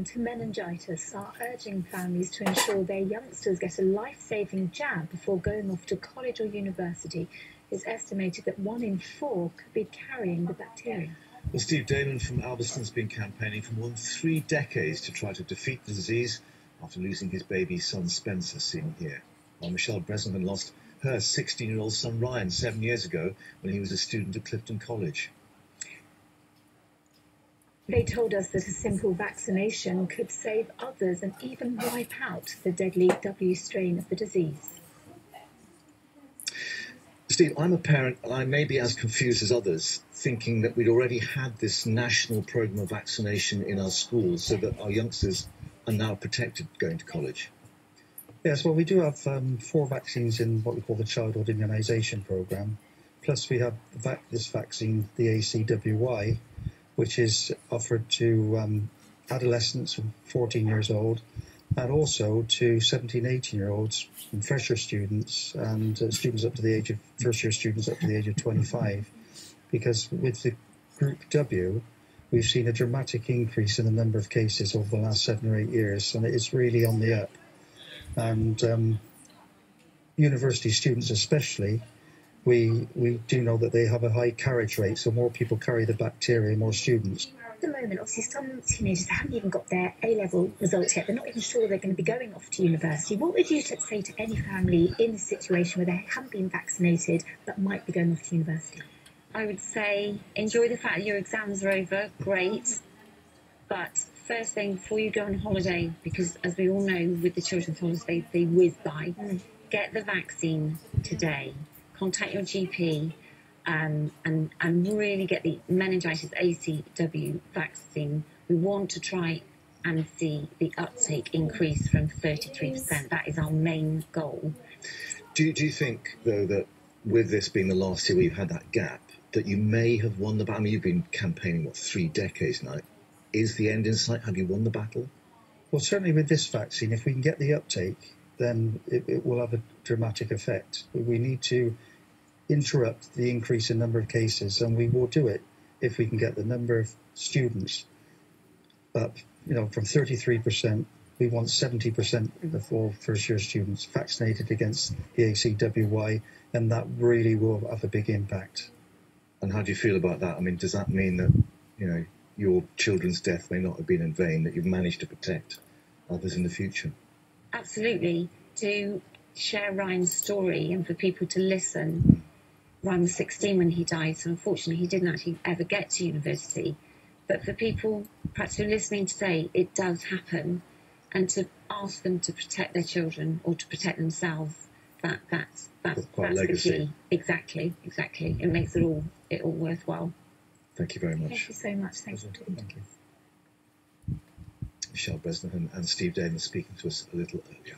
To meningitis are urging families to ensure their youngsters get a life-saving jab before going off to college or university. It's estimated that 1 in 4 could be carrying the bacteria. Well, Steve Damon from Alveston's been campaigning for more than 3 decades to try to defeat the disease after losing his baby son Spencer, seen here. While Michelle Bresnahan lost her 16-year-old son Ryan 7 years ago when he was a student at Clifton College. They told us that a simple vaccination could save others and even wipe out the deadly W strain of the disease. Steve, I'm a parent and I may be as confused as others, thinking that we'd already had this national programme of vaccination in our schools so that our youngsters are now protected going to college. Yes, well, we do have 4 vaccines in what we call the childhood immunisation programme. Plus we have this vaccine, the ACWY, which is offered to adolescents from 14 years old and also to 17, 18-year-olds and fresher students and students up to the age of, first-year students up to the age of 25. Because with the Group W, we've seen a dramatic increase in the number of cases over the last 7 or 8 years, and it's really on the up. And university students especially, we do know that they have a high carriage rate, so more people carry the bacteria, more students. At the moment, obviously, some teenagers haven't even got their A-level results yet. They're not even sure they're going to be going off to university. What would you say to any family in this situation where they haven't been vaccinated but might be going off to university? I would say enjoy the fact that your exams are over, great. But first thing, before you go on holiday, because as we all know with the children's holidays, they whiz by, get the vaccine today. Contact your GP and really get the meningitis ACW vaccine. We want to try and see the uptake increase from 33%. That is our main goal. Do you think, though, that with this being the last year we've had that gap, that you may have won the battle? I mean, you've been campaigning, 3 decades now. Is the end in sight? Have you won the battle? Well, certainly with this vaccine, if we can get the uptake, then it will have a dramatic effect. We need to interrupt the increase in number of cases, and we will do it if we can get the number of students up, from 33%. We want 70% of all first-year students vaccinated against the ACWY, and that really will have a big impact. And how do you feel about that? I mean, does that mean that, your children's death may not have been in vain, that you've managed to protect others in the future? Absolutely. To share Ryan's story and for people to listen. Ryan was 16 when he died, so unfortunately he didn't actually ever get to university. But for people perhaps who are listening today, it does happen, and to ask them to protect their children or to protect themselves, that's the key. Exactly. It makes it all worthwhile. Thank you very much. Thank you so much. Thanks for talking to us. Michelle Bresnahan and Steve Damon speaking to us a little earlier.